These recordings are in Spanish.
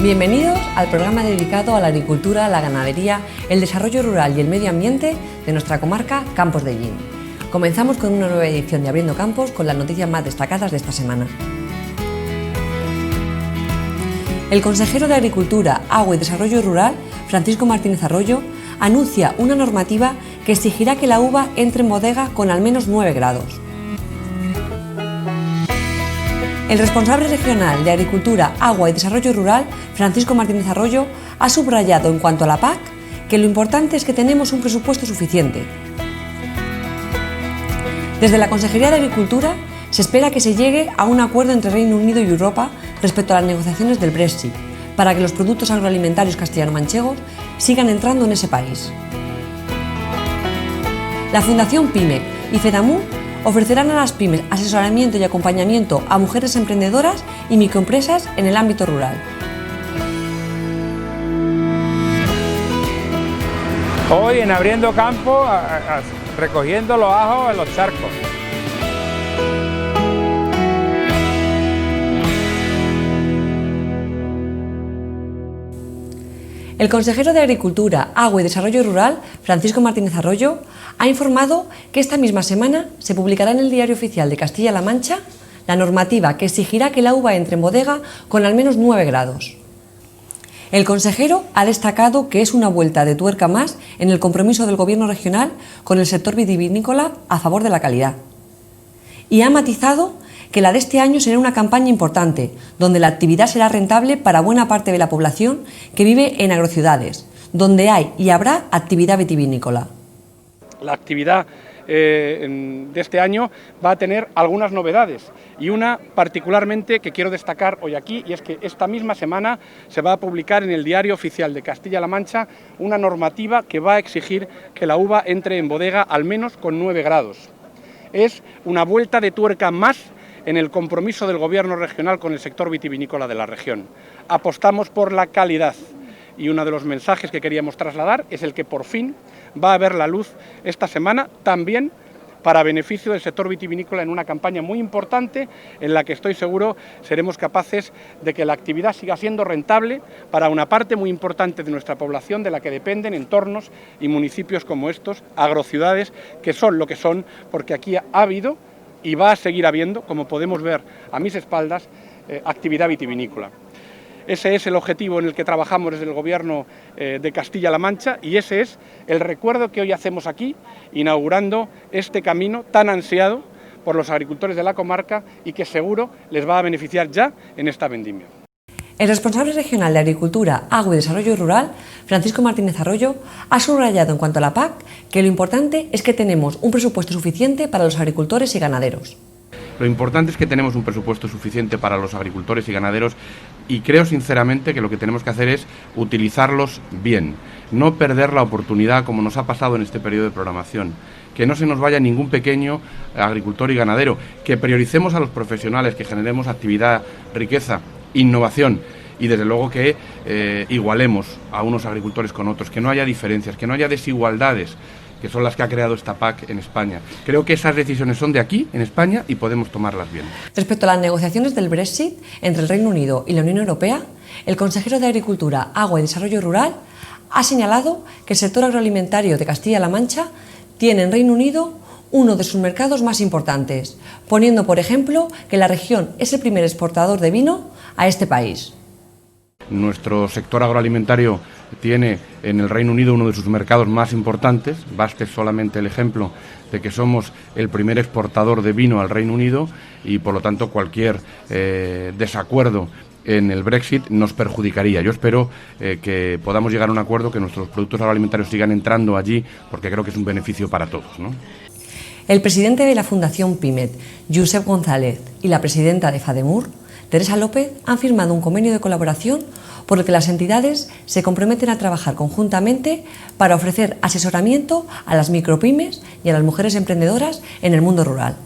Bienvenidos al programa dedicado a la agricultura, la ganadería, el desarrollo rural y el medio ambiente de nuestra comarca Campos de Llín. Comenzamos con una nueva edición de Abriendo Campos con las noticias más destacadas de esta semana. El consejero de Agricultura, Agua y Desarrollo Rural, Francisco Martínez Arroyo, anuncia una normativa que exigirá que la uva entre en bodega con al menos 9 grados. El responsable regional de Agricultura, Agua y Desarrollo Rural, Francisco Martínez Arroyo, ha subrayado en cuanto a la PAC que lo importante es que tenemos un presupuesto suficiente. Desde la Consejería de Agricultura se espera que se llegue a un acuerdo entre Reino Unido y Europa respecto a las negociaciones del Brexit, para que los productos agroalimentarios castellano-manchegos sigan entrando en ese país. La Fundación PYME y FEDAMU ofrecerán a las pymes asesoramiento y acompañamiento a mujeres emprendedoras y microempresas en el ámbito rural. Hoy en Abriendo Campo, recogiendo los ajos en los charcos. El consejero de Agricultura, Agua y Desarrollo Rural, Francisco Martínez Arroyo, ha informado que esta misma semana se publicará en el Diario Oficial de Castilla-La Mancha la normativa que exigirá que la uva entre en bodega con al menos 9 grados. El consejero ha destacado que es una vuelta de tuerca más en el compromiso del Gobierno regional con el sector vitivinícola a favor de la calidad. Y ha matizado que la de este año será una campaña importante, donde la actividad será rentable para buena parte de la población que vive en agrociudades, donde hay y habrá actividad vitivinícola. La actividad de este año va a tener algunas novedades y una particularmente que quiero destacar hoy aquí, y es que esta misma semana se va a publicar en el Diario Oficial de Castilla-La Mancha una normativa que va a exigir que la uva entre en bodega al menos con 9 grados. Es una vuelta de tuerca más en el compromiso del Gobierno regional con el sector vitivinícola de la región. Apostamos por la calidad y uno de los mensajes que queríamos trasladar es el que por fin va a ver la luz esta semana, también para beneficio del sector vitivinícola en una campaña muy importante en la que estoy seguro seremos capaces de que la actividad siga siendo rentable para una parte muy importante de nuestra población de la que dependen entornos y municipios como estos, agrociudades, que son lo que son, porque aquí ha habido y va a seguir habiendo, como podemos ver a mis espaldas, actividad vitivinícola. Ese es el objetivo en el que trabajamos desde el Gobierno de Castilla-La Mancha y ese es el recuerdo que hoy hacemos aquí, inaugurando este camino tan ansiado por los agricultores de la comarca y que seguro les va a beneficiar ya en esta vendimia. El responsable regional de Agricultura, Agua y Desarrollo Rural, Francisco Martínez Arroyo, ha subrayado en cuanto a la PAC que lo importante es que tenemos un presupuesto suficiente para los agricultores y ganaderos. Lo importante es que tenemos un presupuesto suficiente para los agricultores y ganaderos y creo sinceramente que lo que tenemos que hacer es utilizarlos bien, no perder la oportunidad como nos ha pasado en este periodo de programación, que no se nos vaya ningún pequeño agricultor y ganadero, que prioricemos a los profesionales, que generemos actividad, riqueza, innovación y desde luego que igualemos a unos agricultores con otros, que no haya diferencias, que no haya desigualdades, que son las que ha creado esta PAC en España. Creo que esas decisiones son de aquí, en España, y podemos tomarlas bien. Respecto a las negociaciones del Brexit entre el Reino Unido y la Unión Europea, el consejero de Agricultura, Agua y Desarrollo Rural ha señalado que el sector agroalimentario de Castilla-La Mancha tiene en Reino Unido uno de sus mercados más importantes, poniendo por ejemplo que la región es el primer exportador de vino a este país. Nuestro sector agroalimentario tiene en el Reino Unido uno de sus mercados más importantes, baste solamente el ejemplo de que somos el primer exportador de vino al Reino Unido y por lo tanto cualquier desacuerdo en el Brexit nos perjudicaría. Yo espero que podamos llegar a un acuerdo, que nuestros productos agroalimentarios sigan entrando allí porque creo que es un beneficio para todos, ¿no? El presidente de la Fundación PYME, Josep González, y la presidenta de FADEMUR, Teresa López, han firmado un convenio de colaboración por el que las entidades se comprometen a trabajar conjuntamente para ofrecer asesoramiento a las micropymes y a las mujeres emprendedoras en el mundo rural.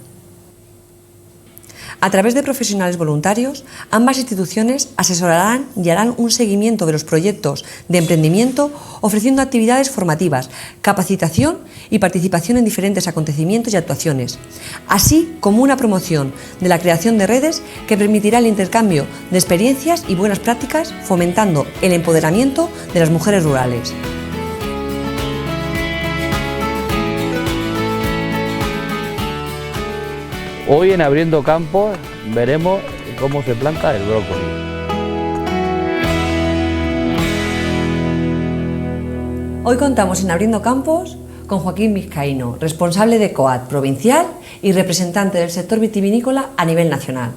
A través de profesionales voluntarios, ambas instituciones asesorarán y harán un seguimiento de los proyectos de emprendimiento, ofreciendo actividades formativas, capacitación y participación en diferentes acontecimientos y actuaciones, así como una promoción de la creación de redes que permitirá el intercambio de experiencias y buenas prácticas, fomentando el empoderamiento de las mujeres rurales. Hoy en Abriendo Campos veremos cómo se planta el brócoli. Hoy contamos en Abriendo Campos con Joaquín Vizcaíno, responsable de COAD provincial y representante del sector vitivinícola a nivel nacional.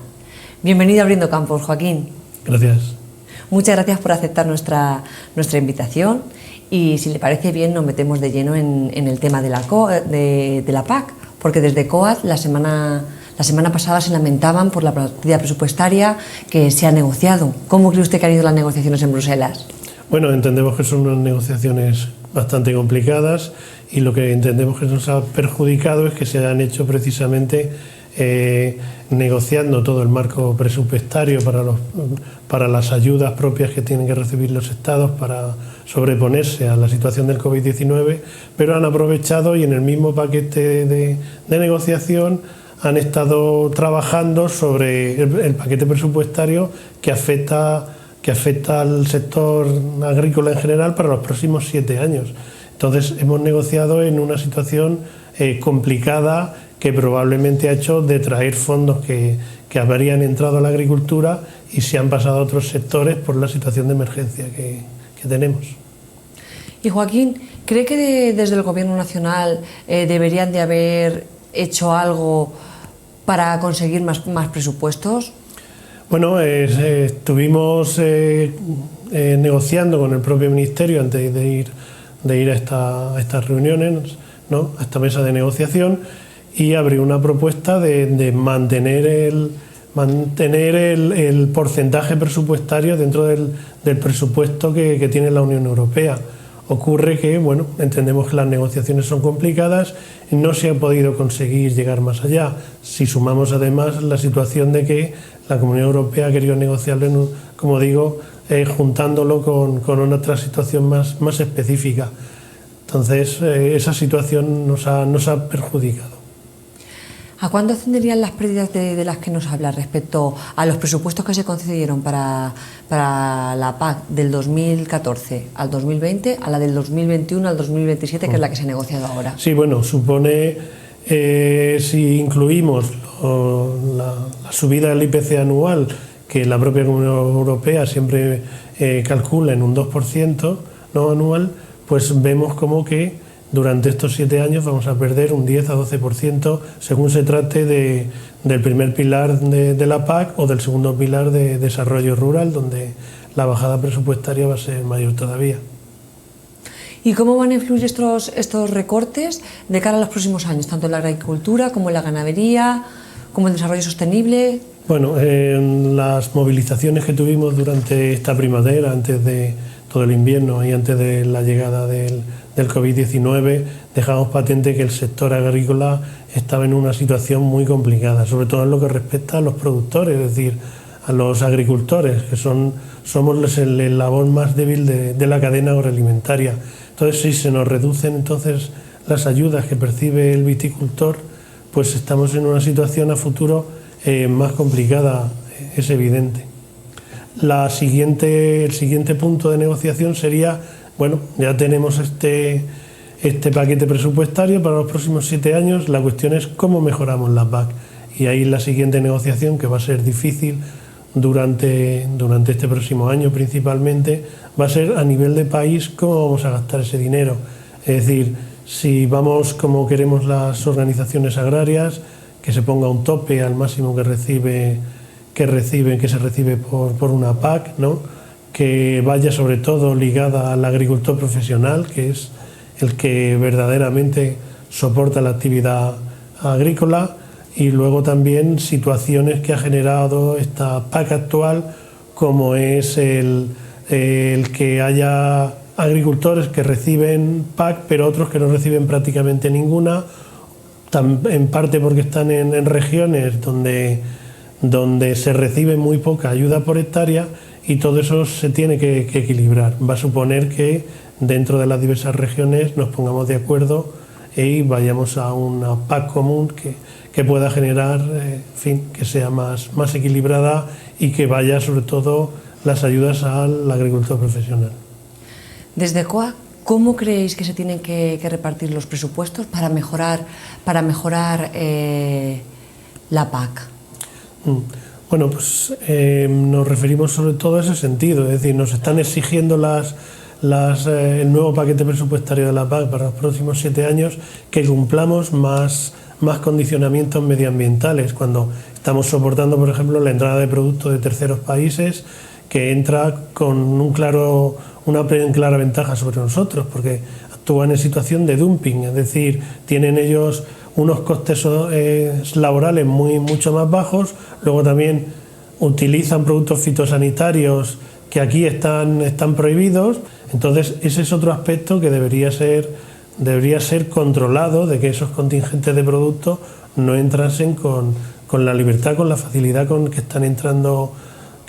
Bienvenido a Abriendo Campos, Joaquín. Gracias. Muchas gracias por aceptar nuestra invitación y, si le parece bien, nos metemos de lleno en el tema de la PAC, porque desde COAD la semana pasada se lamentaban por la partida presupuestaria que se ha negociado. ¿Cómo cree usted que han ido las negociaciones en Bruselas? Bueno, entendemos que son unas negociaciones bastante complicadas y lo que entendemos que nos ha perjudicado es que se han hecho precisamente negociando todo el marco presupuestario para las ayudas propias que tienen que recibir los estados para sobreponerse a la situación del COVID-19, pero han aprovechado y en el mismo paquete de negociación han estado trabajando sobre el paquete presupuestario que afecta al sector agrícola en general para los próximos 7 años. Entonces hemos negociado en una situación complicada que probablemente ha hecho detraer fondos que habrían entrado a la agricultura y se han pasado a otros sectores por la situación de emergencia que tenemos. Y Joaquín, ¿cree que desde el Gobierno Nacional deberían de haber hecho algo para conseguir más presupuestos? Bueno, estuvimos negociando con el propio Ministerio antes de ir a estas reuniones, ¿no?, a esta mesa de negociación, y abrió una propuesta de mantener el porcentaje presupuestario dentro del presupuesto que tiene la Unión Europea. Ocurre que, bueno, entendemos que las negociaciones son complicadas y no se ha podido conseguir llegar más allá. Si sumamos además la situación de que la Comunidad Europea ha querido negociarlo, como digo, juntándolo con otra situación más específica. Entonces, esa situación nos ha perjudicado. ¿A cuándo ascenderían las pérdidas de las que nos habla respecto a los presupuestos que se concedieron para la PAC del 2014 al 2020 a la del 2021 al 2027, que es la que se ha negociado ahora? Sí, bueno, supone, si incluimos la subida del IPC anual, que la propia Comunidad Europea siempre calcula en un 2%, ¿no?, anual, pues vemos como que durante estos 7 años vamos a perder un 10 a 12% según se trate del primer pilar de la PAC o del segundo pilar de desarrollo rural, donde la bajada presupuestaria va a ser mayor todavía. ¿Y cómo van a influir estos recortes de cara a los próximos años, tanto en la agricultura como en la ganadería, como en el desarrollo sostenible? Bueno, en las movilizaciones que tuvimos durante esta primavera, antes de todo el invierno y antes de la llegada del COVID-19, dejamos patente que el sector agrícola estaba en una situación muy complicada, sobre todo en lo que respecta a los productores, es decir, a los agricultores, que somos el eslabón más débil de la cadena agroalimentaria. Entonces, si se nos reducen entonces las ayudas que percibe el viticultor, pues estamos en una situación a futuro más complicada, es evidente. El siguiente punto de negociación sería, bueno, ya tenemos este paquete presupuestario para los próximos 7 años, la cuestión es cómo mejoramos la PAC. Y ahí la siguiente negociación, que va a ser difícil durante este próximo año principalmente, va a ser a nivel de país cómo vamos a gastar ese dinero. Es decir, si vamos como queremos las organizaciones agrarias, que se ponga un tope al máximo que se recibe por una PAC, ¿no?, que vaya sobre todo ligada al agricultor profesional, que es el que verdaderamente soporta la actividad agrícola, y luego también situaciones que ha generado esta PAC actual, como es el que haya agricultores que reciben PAC pero otros que no reciben prácticamente ninguna, en parte porque están en regiones donde donde se recibe muy poca ayuda por hectárea y todo eso se tiene que equilibrar. Va a suponer que dentro de las diversas regiones nos pongamos de acuerdo y vayamos a una PAC común que pueda generar, que sea más equilibrada y que vaya sobre todo las ayudas al agricultor profesional. Desde COAG, ¿cómo creéis que se tienen que repartir los presupuestos para mejorar la PAC? Bueno, pues nos referimos sobre todo a ese sentido, es decir, nos están exigiendo el nuevo paquete presupuestario de la PAC para los próximos 7 años que cumplamos más condicionamientos medioambientales, cuando estamos soportando, por ejemplo, la entrada de productos de terceros países que entra con una clara ventaja sobre nosotros, porque actúan en situación de dumping, es decir, tienen ellos unos costes laborales mucho más bajos, luego también utilizan productos fitosanitarios que aquí están prohibidos. Entonces ese es otro aspecto que debería ser controlado, de que esos contingentes de productos no entrasen con la libertad, con la facilidad con que están entrando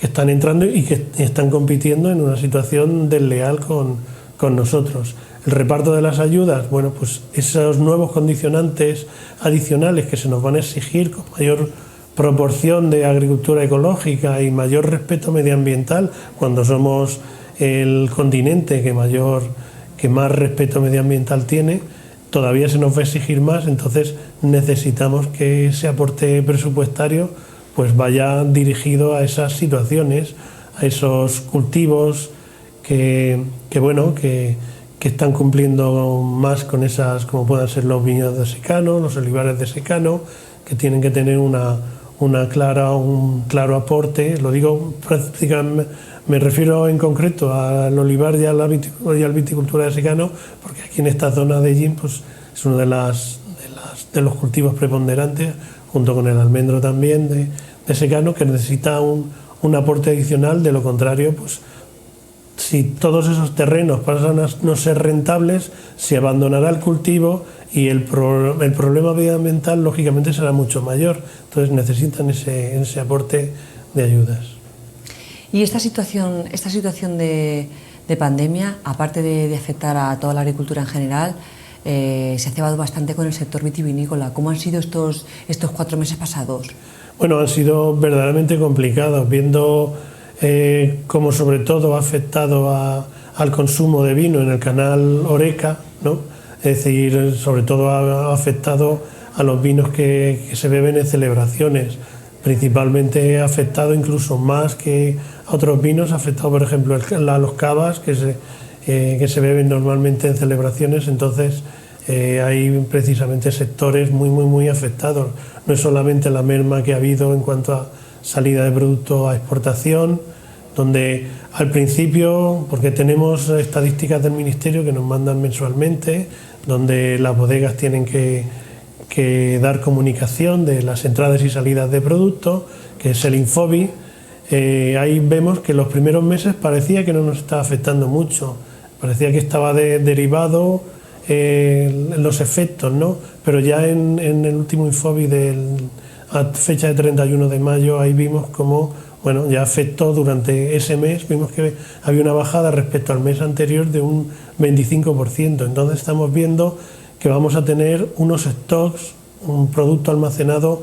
y que están compitiendo en una situación desleal con nosotros. El reparto de las ayudas, bueno, pues esos nuevos condicionantes adicionales que se nos van a exigir con mayor proporción de agricultura ecológica y mayor respeto medioambiental, cuando somos el continente que más respeto medioambiental tiene, todavía se nos va a exigir más. Entonces necesitamos que ese aporte presupuestario pues vaya dirigido a esas situaciones, a esos cultivos que están cumpliendo más con esas, como puedan ser los viñedos de secano, los olivares de secano, que tienen que tener un claro aporte. Lo digo prácticamente, me refiero en concreto al olivar y a la viticultura de secano, porque aquí en esta zona de Ellín pues, es uno de los cultivos preponderantes, junto con el almendro también de secano, que necesita un aporte adicional. De lo contrario, pues si todos esos terrenos pasan a no ser rentables, se abandonará el cultivo y el problema medioambiental lógicamente será mucho mayor. Entonces necesitan ese aporte de ayudas. Y esta situación de pandemia, aparte de afectar a toda la agricultura en general, se ha cebado bastante con el sector vitivinícola. ¿Cómo han sido estos 4 meses pasados? Bueno, han sido verdaderamente complicados, viendo cómo sobre todo ha afectado al consumo de vino en el canal Horeca, ¿no? Es decir, sobre todo ha afectado a los vinos que se beben en celebraciones. Principalmente ha afectado incluso más que a otros vinos, ha afectado por ejemplo a los cavas que se beben normalmente en celebraciones. Entonces hay precisamente sectores muy afectados. No es solamente la merma que ha habido en cuanto a salida de producto a exportación, donde al principio, porque tenemos estadísticas del Ministerio que nos mandan mensualmente, donde las bodegas tienen que dar comunicación de las entradas y salidas de productos, que es el Infobi. Ahí vemos que los primeros meses parecía que no nos estaba afectando mucho, parecía que estaba derivado los efectos, ¿no? Pero ya en el último Infobi a fecha de 31 de mayo, ahí vimos como, bueno, ya afectó durante ese mes, vimos que había una bajada respecto al mes anterior de un 25%. Entonces estamos viendo que vamos a tener unos stocks, un producto almacenado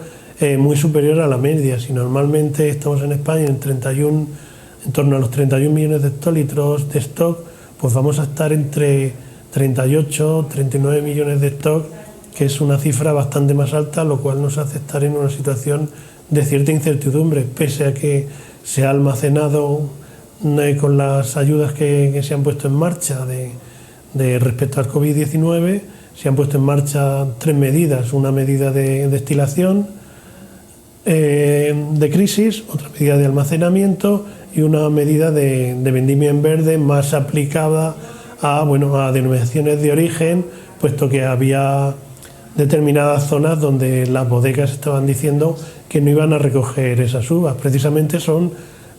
muy superior a la media. Si normalmente estamos en España en torno a los 31 millones de hectolitros de stock, pues vamos a estar entre 38, 39 millones de stock, que es una cifra bastante más alta, lo cual nos hace estar en una situación de cierta incertidumbre, pese a que se ha almacenado con las ayudas que se han puesto en marcha de respecto al COVID-19. Se han puesto en marcha 3 medidas, una medida de destilación, de crisis, otra medida de almacenamiento y una medida de vendimia en verde más aplicada a denominaciones de origen, puesto que había determinadas zonas donde las bodegas estaban diciendo que no iban a recoger esas uvas. Precisamente son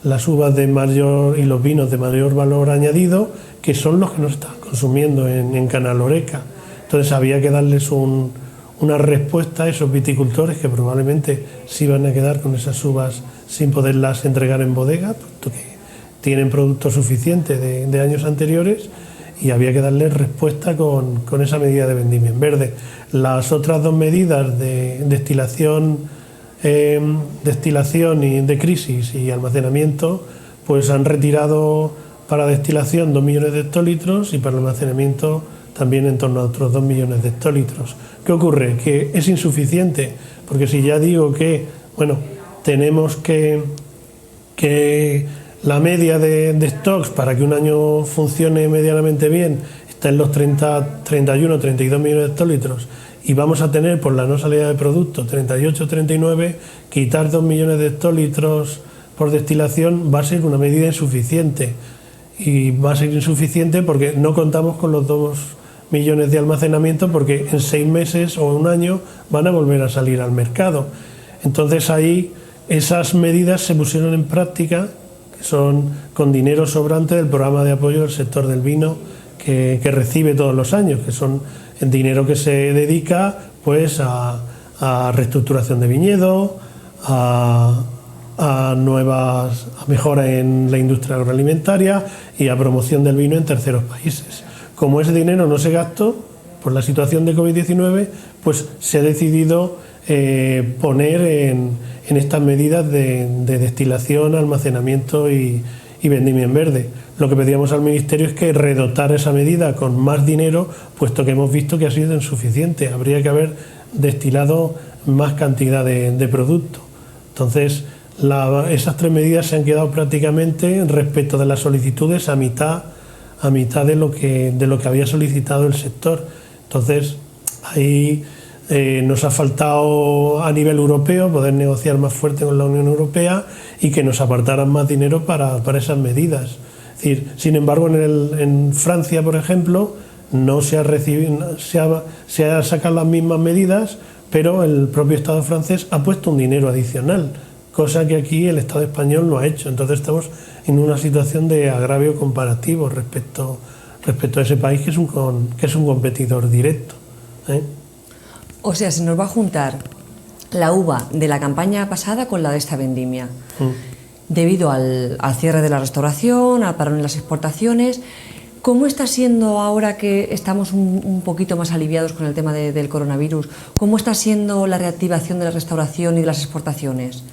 las uvas de mayor y los vinos de mayor valor añadido, que son los que nos están consumiendo en Canal Horeca. Entonces había que darles un una respuesta a esos viticultores que probablemente se iban a quedar con esas uvas sin poderlas entregar en bodega, puesto que tienen producto suficiente de años anteriores, y había que darle respuesta con esa medida de vendimia en verde. Las otras dos medidas de destilación y de crisis y almacenamiento, pues han retirado para destilación 2 millones de hectolitros y para también en torno a otros 2 millones de hectolitros. ¿Qué ocurre? Que es insuficiente, porque si ya digo que, bueno, tenemos que la media de stocks para que un año funcione medianamente bien está en los 31, 32 millones de hectolitros, y vamos a tener, por la no salida de producto, 38, 39, quitar 2 millones de hectolitros por destilación va a ser una medida insuficiente, y va a ser insuficiente porque no contamos con los 2 millones de almacenamiento, porque en 6 meses o un año van a volver a salir al mercado. Entonces ahí esas medidas se pusieron en práctica, que son con dinero sobrante del programa de apoyo del sector del vino que recibe todos los años, que son el dinero que se dedica pues a reestructuración de viñedo, a mejora en la industria agroalimentaria y a promoción del vino en terceros países. Como ese dinero no se gastó por la situación de COVID-19, pues se ha decidido poner en estas medidas de destilación, almacenamiento y vendimia en verde. Lo que pedíamos al Ministerio es que redotara esa medida con más dinero, puesto que hemos visto que ha sido insuficiente. Habría que haber destilado más cantidad de producto. Entonces, esas 3 medidas se han quedado prácticamente, respecto de las solicitudes, a mitad de lo que había solicitado el sector. Entonces, ahí nos ha faltado a nivel europeo poder negociar más fuerte con la Unión Europea y que nos apartaran más dinero para esas medidas. Es decir, sin embargo, en Francia, por ejemplo, no se ha sacado las mismas medidas, pero el propio Estado francés ha puesto un dinero adicional, cosa que aquí el Estado español no ha hecho. Entonces estamos en una situación de agravio comparativo respecto a ese país que es un competidor directo. O sea, se nos va a juntar la uva de la campaña pasada con la de esta vendimia. Debido al cierre de la restauración, al parón en las exportaciones. ¿Cómo está siendo ahora que estamos un poquito más aliviados con el tema del coronavirus? ¿Cómo está siendo la reactivación de la restauración y de las exportaciones?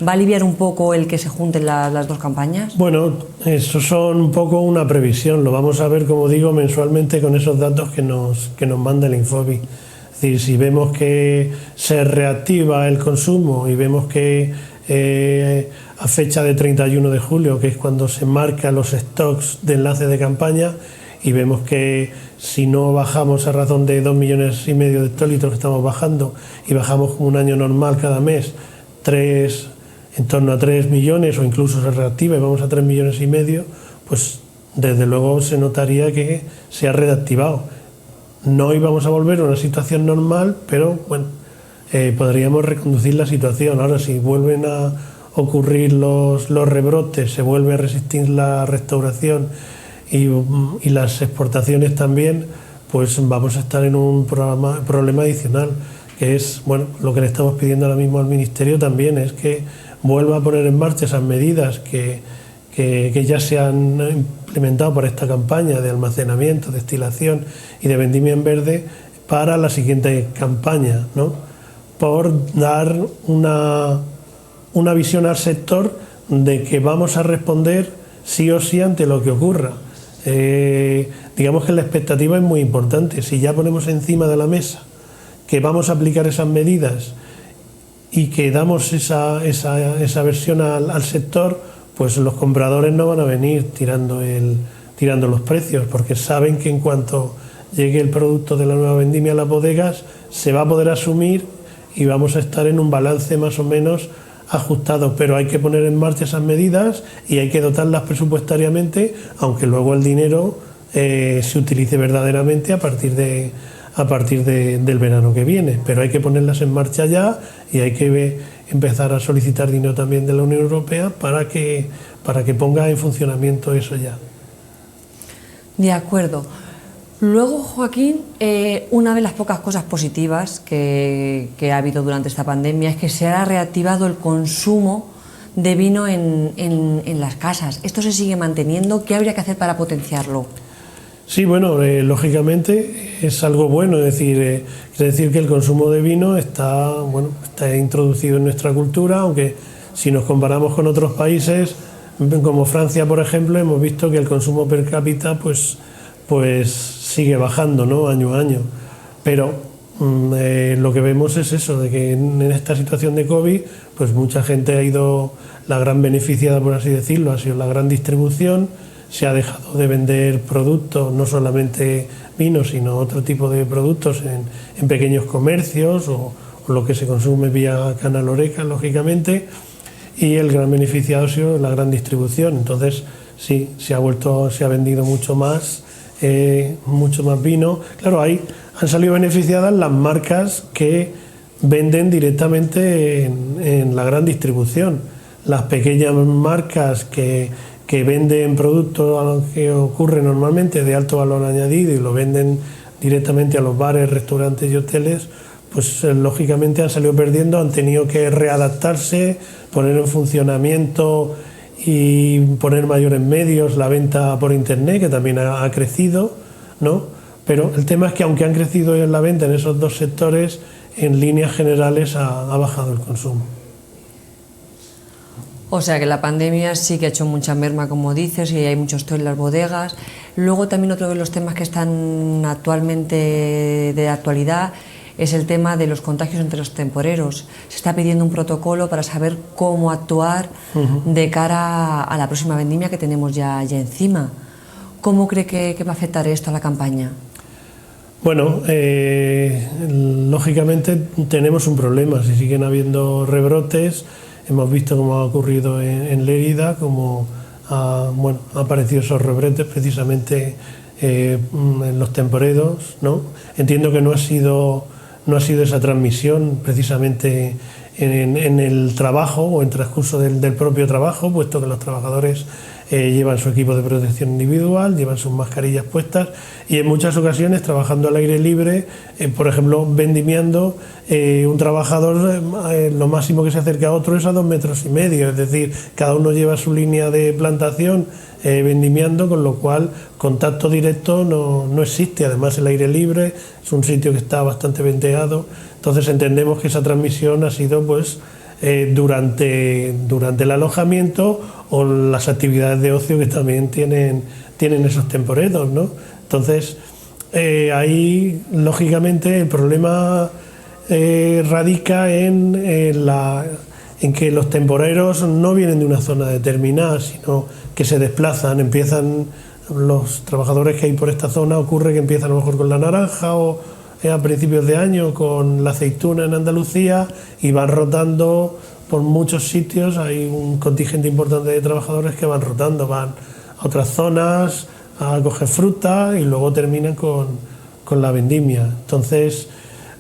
¿Va a aliviar un poco el que se junten las dos campañas? Bueno, eso son un poco una previsión. Lo vamos a ver, como digo, mensualmente con esos datos que nos manda el Infobi. Es decir, si vemos que se reactiva el consumo y vemos que a fecha de 31 de julio, que es cuando se marcan los stocks de enlace de campaña, y vemos que si no bajamos a razón de 2,5 millones de hectolitros que estamos bajando, y bajamos como un año normal cada mes, en torno a 3 millones, o incluso se reactiva y vamos a 3,5 millones, pues desde luego se notaría que se ha reactivado. No íbamos a volver a una situación normal, pero bueno, podríamos reconducir la situación. Ahora, si vuelven a ocurrir los rebrotes, se vuelve a resistir la restauración y las exportaciones también, pues vamos a estar en un problema adicional, que es, bueno, lo que le estamos pidiendo ahora mismo al Ministerio también, es que vuelva a poner en marcha esas medidas que ya se han implementado por esta campaña de almacenamiento, destilación y de vendimia en verde para la siguiente campaña, ¿no? Por dar una visión al sector de que vamos a responder sí o sí ante lo que ocurra. Digamos que la expectativa es muy importante. Si ya ponemos encima de la mesa que vamos a aplicar esas medidas y que damos esa versión al sector, pues los compradores no van a venir tirando los precios, porque saben que en cuanto llegue el producto de la nueva vendimia a las bodegas se va a poder asumir y vamos a estar en un balance más o menos ajustado, pero hay que poner en marcha esas medidas y hay que dotarlas presupuestariamente, aunque luego el dinero se utilice verdaderamente a partir del verano que viene, pero hay que ponerlas en marcha ya y hay que empezar a solicitar dinero también de la Unión Europea para que ponga en funcionamiento eso ya. De acuerdo. Luego, Joaquín, una de las pocas cosas positivas que ha habido durante esta pandemia es que se ha reactivado el consumo de vino en las casas. ¿Esto se sigue manteniendo? ¿Qué habría que hacer para potenciarlo? Sí, bueno, lógicamente es algo bueno, es decir que el consumo de vino está introducido en nuestra cultura, aunque si nos comparamos con otros países, como Francia, por ejemplo, hemos visto que el consumo per cápita pues sigue bajando, ¿no?, año a año. Pero lo que vemos es eso, de que en esta situación de COVID, pues mucha gente ha ido, la gran beneficiada, por así decirlo, ha sido la gran distribución. Se ha dejado de vender productos, no solamente vino, sino otro tipo de productos en pequeños comercios o lo que se consume vía Canal Horeca, lógicamente, y el gran beneficiado ha sido la gran distribución. Entonces, sí, se ha vendido mucho más vino. Claro, ahí han salido beneficiadas las marcas que venden directamente en la gran distribución. Las pequeñas marcas que venden productos que ocurre normalmente de alto valor añadido y lo venden directamente a los bares, restaurantes y hoteles, pues lógicamente han salido perdiendo, han tenido que readaptarse, poner en funcionamiento y poner mayores medios la venta por internet, que también ha crecido, ¿no? Pero el tema es que aunque han crecido en la venta en esos dos sectores, en líneas generales ha bajado el consumo. O sea que la pandemia sí que ha hecho mucha merma, como dices, y hay mucho stock en las bodegas. Luego también otro de los temas que están actualmente de actualidad es el tema de los contagios entre los temporeros. Se está pidiendo un protocolo para saber cómo actuar de cara a la próxima vendimia que tenemos ya encima. ¿Cómo cree que va a afectar esto a la campaña? Bueno, lógicamente tenemos un problema. Si siguen habiendo rebrotes, hemos visto cómo ha ocurrido en Lérida, cómo han aparecido esos rebrotes precisamente en los temporeros, ¿no? Entiendo que no ha sido esa transmisión precisamente en el trabajo o en transcurso del propio trabajo, puesto que los trabajadores llevan su equipo de protección individual, llevan sus mascarillas puestas y en muchas ocasiones trabajando al aire libre, por ejemplo vendimiando, un trabajador lo máximo que se acerca a otro es a 2,5 metros, es decir, cada uno lleva su línea de plantación vendimiando, con lo cual contacto directo no existe. Además el aire libre es un sitio que está bastante venteado, entonces entendemos que esa transmisión ha sido pues durante el alojamiento o las actividades de ocio que también tienen esos temporeros, ¿no? Entonces ahí lógicamente el problema radica en que los temporeros no vienen de una zona determinada, sino que se desplazan, empiezan los trabajadores que hay por esta zona, ocurre que empiezan a lo mejor con la naranja o a principios de año con la aceituna en Andalucía y van rotando por muchos sitios. Hay un contingente importante de trabajadores que van rotando, van a otras zonas a coger fruta y luego terminan con la vendimia. Entonces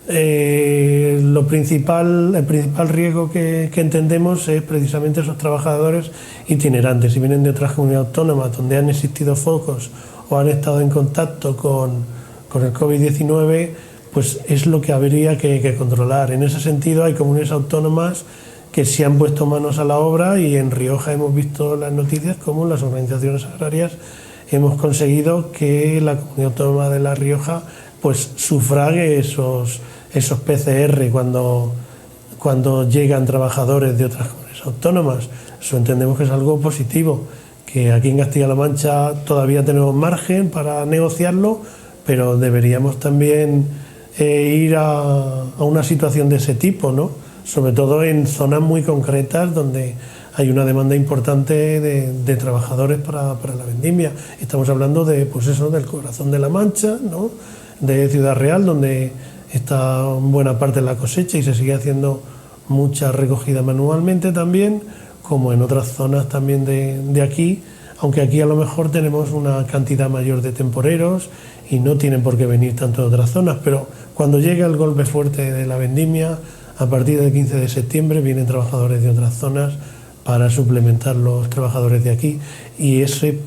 el principal riesgo que entendemos es precisamente esos trabajadores itinerantes. Si vienen de otras comunidades autónomas donde han existido focos o han estado en contacto con el COVID-19, pues es lo que habría que controlar. En ese sentido hay comunidades autónomas que se han puesto manos a la obra y en Rioja hemos visto las noticias como las organizaciones agrarias hemos conseguido que la comunidad autónoma de La Rioja pues sufrague esos PCR cuando llegan trabajadores de otras comunidades autónomas. Eso entendemos que es algo positivo, que aquí en Castilla-La Mancha todavía tenemos margen para negociarlo, pero deberíamos también ir a una situación de ese tipo, ¿no? Sobre todo en zonas muy concretas donde hay una demanda importante de trabajadores para la vendimia. Estamos hablando del corazón de La Mancha, ¿no? De Ciudad Real, donde está buena parte de la cosecha y se sigue haciendo mucha recogida manualmente también, como en otras zonas también de aquí, aunque aquí a lo mejor tenemos una cantidad mayor de temporeros y no tienen por qué venir tanto de otras zonas, pero cuando llega el golpe fuerte de la vendimia, a partir del 15 de septiembre vienen trabajadores de otras zonas para suplementar los trabajadores de aquí y ese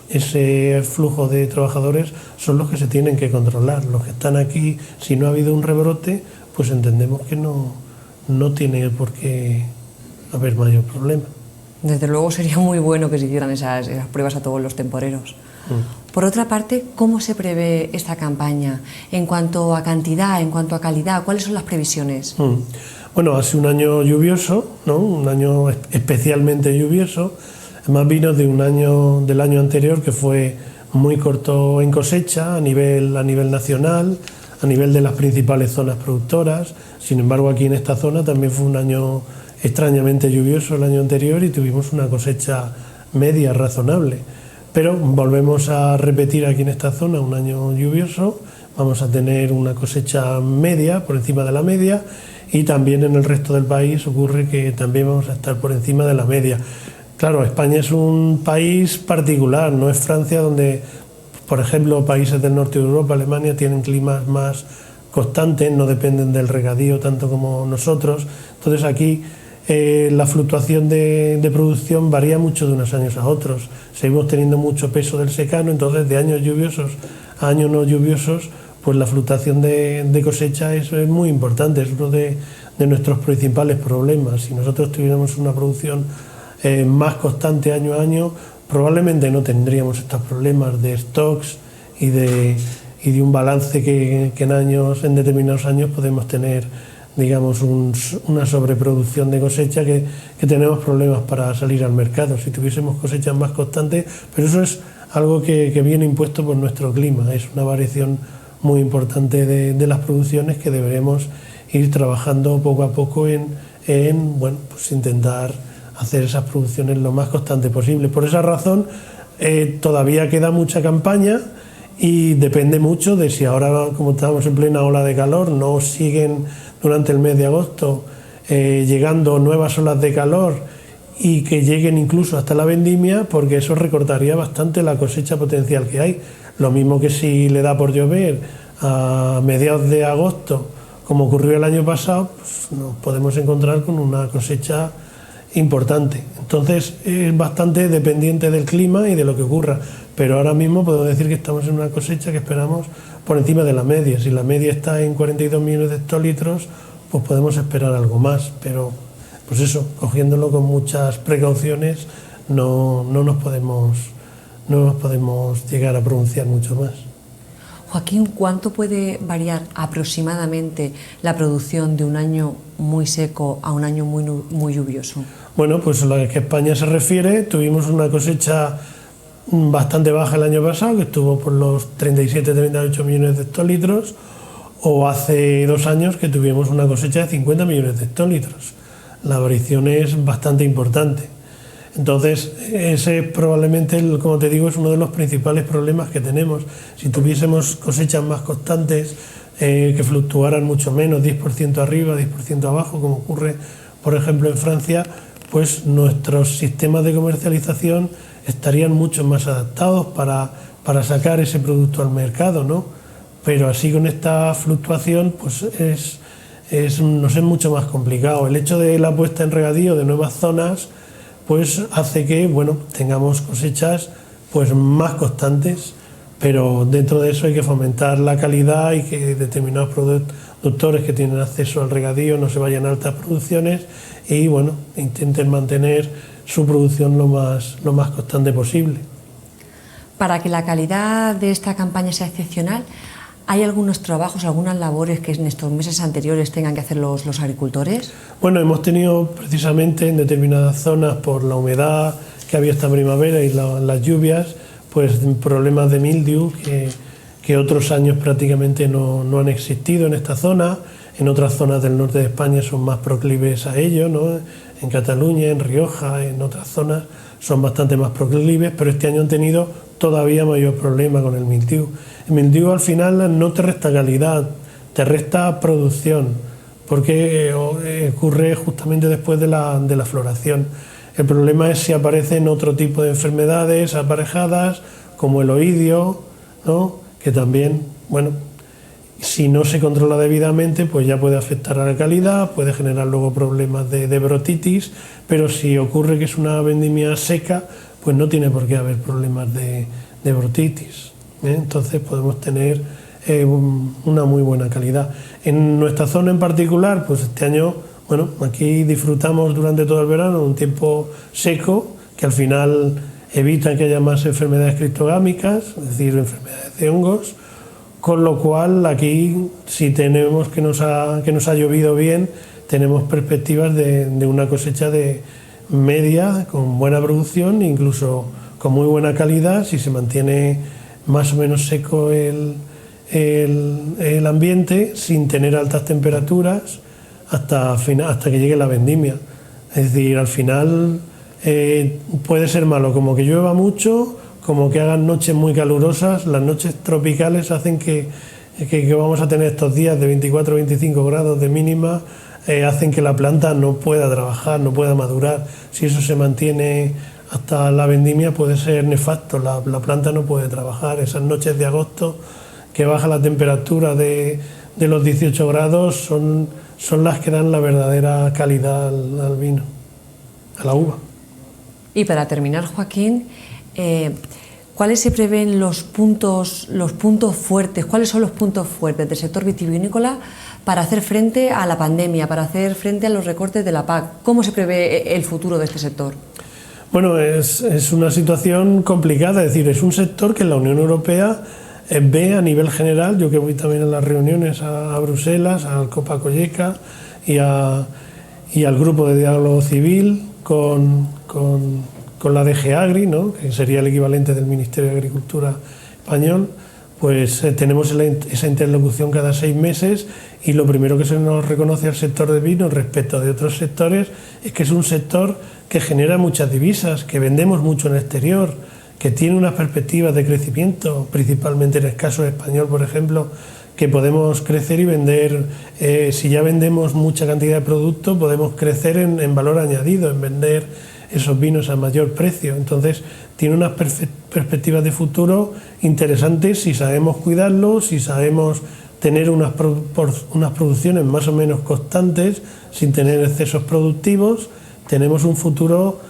ese flujo de trabajadores son los que se tienen que controlar. Los que están aquí, si no ha habido un rebrote, pues entendemos que no tiene por qué haber mayor problema. Desde luego sería muy bueno que se hicieran esas pruebas a todos los temporeros. Por otra parte, ¿cómo se prevé esta campaña? En cuanto a cantidad, en cuanto a calidad, ¿cuáles son las previsiones? Bueno, hace un año lluvioso, ¿no? Un año especialmente lluvioso. Además vino del año anterior, que fue muy corto en cosecha a nivel nacional, a nivel de las principales zonas productoras. Sin embargo, aquí en esta zona también fue un año extrañamente lluvioso el año anterior y tuvimos una cosecha media razonable. Pero volvemos a repetir aquí en esta zona un año lluvioso, vamos a tener una cosecha media, por encima de la media, y también en el resto del país ocurre que también vamos a estar por encima de la media. Claro, España es un país particular, no es Francia, donde, por ejemplo, países del norte de Europa, Alemania, tienen climas más constantes, no dependen del regadío tanto como nosotros. Entonces aquí la fluctuación de producción varía mucho de unos años a otros. Seguimos teniendo mucho peso del secano, entonces de años lluviosos a años no lluviosos, pues la fluctuación de cosecha es muy importante, es uno de nuestros principales problemas. Si nosotros tuviéramos una producción más constante año a año, probablemente no tendríamos estos problemas de stocks y de un balance que en determinados años podemos tener, digamos, una sobreproducción de cosecha que tenemos problemas para salir al mercado si tuviésemos cosechas más constantes, pero eso es algo que viene impuesto por nuestro clima, es una variación muy importante de las producciones que deberemos ir trabajando poco a poco en bueno, pues intentar hacer esas producciones lo más constante posible. Por esa razón todavía queda mucha campaña y depende mucho de si ahora, como estamos en plena ola de calor, no siguen durante el mes de agosto llegando nuevas olas de calor y que lleguen incluso hasta la vendimia, porque eso recortaría bastante la cosecha potencial que hay. Lo mismo que si le da por llover a mediados de agosto, como ocurrió el año pasado, pues nos podemos encontrar con una cosecha importante. Entonces es bastante dependiente del clima y de lo que ocurra, pero ahora mismo podemos decir que estamos en una cosecha que esperamos por encima de la media. Si la media está en 42 millones de hectolitros, pues podemos esperar algo más, pero pues eso, cogiéndolo con muchas precauciones, no nos podemos llegar a pronunciar mucho más. Joaquín, ¿cuánto puede variar aproximadamente la producción de un año muy seco a un año muy lluvioso? Bueno, pues a lo que España se refiere, tuvimos una cosecha bastante baja el año pasado, que estuvo por los 37-38 millones de hectolitros, o hace 2 años que tuvimos una cosecha de 50 millones de hectolitros. La variación es bastante importante. Entonces, ese probablemente, como te digo, es uno de los principales problemas que tenemos. Si tuviésemos cosechas más constantes, que fluctuaran mucho menos, 10% arriba, 10% abajo, como ocurre, por ejemplo, en Francia, pues nuestros sistemas de comercialización estarían mucho más adaptados para sacar ese producto al mercado, ¿no? Pero así con esta fluctuación, pues nos es mucho más complicado. El hecho de la puesta en regadío de nuevas zonas, pues hace que, bueno, tengamos cosechas pues más constantes, pero dentro de eso hay que fomentar la calidad y que determinados productores que tienen acceso al regadío no se vayan a altas producciones y, bueno, intenten mantener su producción lo más constante posible. Para que la calidad de esta campaña sea excepcional, ¿hay algunos trabajos, algunas labores que en estos meses anteriores tengan que hacer los agricultores? Bueno, hemos tenido precisamente en determinadas zonas, por la humedad que había esta primavera y las lluvias, pues problemas de mildiu que otros años prácticamente no han existido en esta zona. En otras zonas del norte de España son más proclives a ello, ¿no? En Cataluña, en Rioja, en otras zonas son bastante más proclives, pero este año han tenido todavía mayor problema con el mildiu. El mildiu al final no te resta calidad, te resta producción, porque ocurre justamente después de la floración. El problema es si aparecen otro tipo de enfermedades aparejadas, como el oidio, ¿no? Que también, bueno, si no se controla debidamente, pues ya puede afectar a la calidad, puede generar luego problemas de brotitis, pero si ocurre que es una vendimia seca, pues no tiene por qué haber problemas de brotitis, entonces podemos tener una muy buena calidad. En nuestra zona en particular, pues este año, bueno, aquí disfrutamos durante todo el verano un tiempo seco, que al final evita que haya más enfermedades criptogámicas, es decir, enfermedades de hongos, con lo cual aquí, si tenemos que nos ha llovido bien, tenemos perspectivas de una cosecha de media, con buena producción, incluso con muy buena calidad, si se mantiene más o menos seco el ambiente, sin tener altas temperaturas, hasta que llegue la vendimia. Es decir, al final puede ser malo como que llueva mucho, como que hagan noches muy calurosas. Las noches tropicales hacen que vamos a tener estos días de 24 o 25 grados de mínima, hacen que la planta no pueda trabajar, no pueda madurar. Si eso se mantiene hasta la vendimia puede ser nefasto, la planta no puede trabajar. Esas noches de agosto que baja la temperatura de los 18 grados son las que dan la verdadera calidad al vino, a la uva. Y para terminar, Joaquín, ¿cuáles se prevén los puntos fuertes? ¿Cuáles son los puntos fuertes del sector vitivinícola para hacer frente a la pandemia, para hacer frente a los recortes de la PAC? ¿Cómo se prevé el futuro de este sector? Bueno, es una situación complicada, es decir, es un sector que en la Unión Europea ve a nivel general, yo que voy también a las reuniones a Bruselas, al Copa Colleca y al Grupo de Diálogo Civil con la DG Agri, ¿no?, que sería el equivalente del Ministerio de Agricultura español, pues tenemos esa interlocución cada 6 meses y lo primero que se nos reconoce al sector de vino respecto de otros sectores es que es un sector que genera muchas divisas, que vendemos mucho en el exterior, que tiene unas perspectivas de crecimiento, principalmente en el caso español, por ejemplo, que podemos crecer y vender, si ya vendemos mucha cantidad de producto, podemos crecer en valor añadido, en vender esos vinos a mayor precio. Entonces tiene unas perspectivas de futuro interesantes si sabemos cuidarlos, si sabemos tener unas producciones más o menos constantes, sin tener excesos productivos. Tenemos un futuro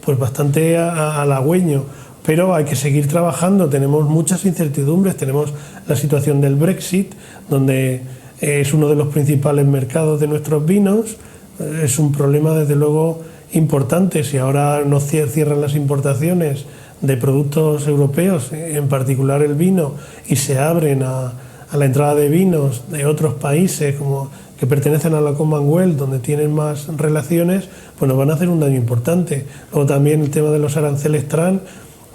pues bastante halagüeño, pero hay que seguir trabajando. Tenemos muchas incertidumbres, tenemos la situación del Brexit, donde es uno de los principales mercados de nuestros vinos, es un problema desde luego importante. Si ahora nos cierran las importaciones de productos europeos, en particular el vino, y se abren a la entrada de vinos de otros países como que pertenecen a la Commonwealth, donde tienen más relaciones, pues nos van a hacer un daño importante. Luego también el tema de los aranceles TRAN,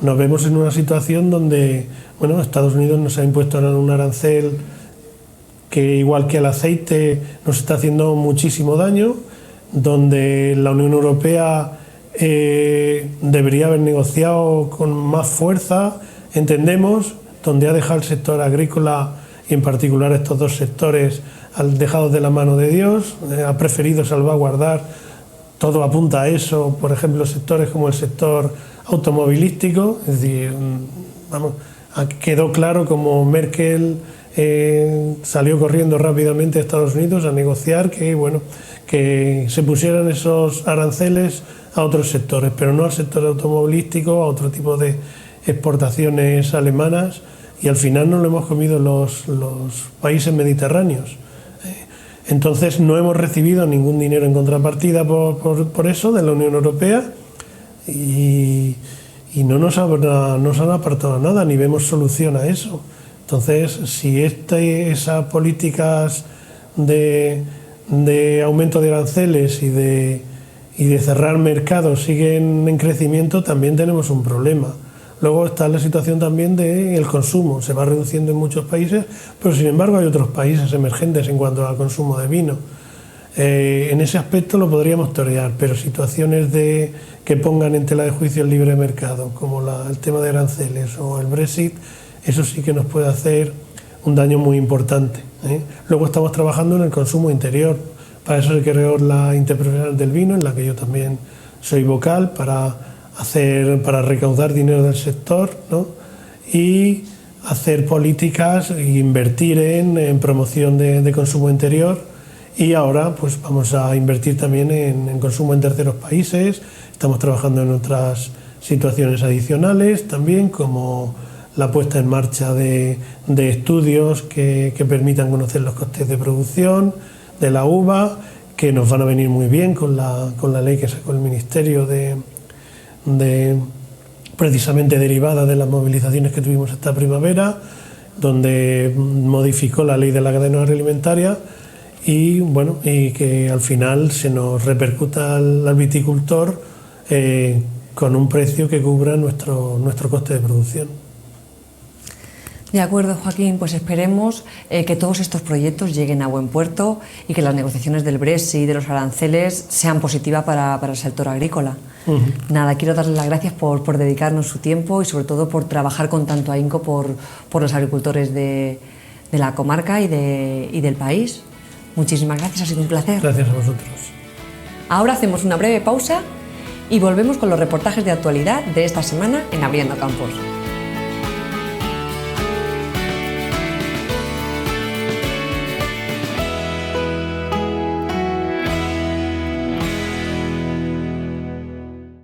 nos vemos en una situación donde, bueno, Estados Unidos nos ha impuesto un arancel que, igual que el aceite, nos está haciendo muchísimo daño, donde la Unión Europea debería haber negociado con más fuerza, entendemos, donde ha dejado el sector agrícola y en particular estos dos sectores dejados de la mano de Dios, ha preferido salvaguardar, todo apunta a eso, por ejemplo, sectores como el sector automovilístico, es decir, vamos, quedó claro como Merkel salió corriendo rápidamente a Estados Unidos a negociar que, bueno, que se pusieran esos aranceles a otros sectores, pero no al sector automovilístico, a otro tipo de exportaciones alemanas, y al final nos lo hemos comido los países mediterráneos. Entonces no hemos recibido ningún dinero en contrapartida por eso de la Unión Europea y no nos han apartado nada, ni vemos solución a eso. Entonces, si esas políticas de aumento de aranceles y de cerrar mercados siguen en crecimiento, también tenemos un problema. Luego está la situación también del consumo, se va reduciendo en muchos países, pero sin embargo hay otros países emergentes en cuanto al consumo de vino. En ese aspecto lo podríamos torear, pero situaciones que pongan en tela de juicio el libre mercado, como el tema de aranceles o el Brexit, eso sí que nos puede hacer un daño muy importante. Luego estamos trabajando en el consumo interior, para eso se creó la Interprofesional del Vino, en la que yo también soy vocal, para recaudar dinero del sector, ¿no?, y hacer políticas e invertir en promoción de consumo interior. Y ahora pues vamos a invertir también en consumo en terceros países. Estamos trabajando en otras situaciones adicionales también, como la puesta en marcha de estudios que permitan conocer los costes de producción de la uva, que nos van a venir muy bien con la ley que sacó el Ministerio precisamente derivada de las movilizaciones que tuvimos esta primavera, donde modificó la ley de la cadena agroalimentaria y que al final se nos repercuta al viticultor con un precio que cubra nuestro coste de producción. De acuerdo, Joaquín, pues esperemos que todos estos proyectos lleguen a buen puerto y que las negociaciones del Brexit y de los aranceles sean positivas para el sector agrícola. Nada, quiero darles las gracias por dedicarnos su tiempo y sobre todo por trabajar con tanto ahínco por los agricultores de la comarca y del país. Muchísimas gracias, ha sido un placer. Gracias a vosotros. Ahora hacemos una breve pausa y volvemos con los reportajes de actualidad de esta semana en Abriendo Campos.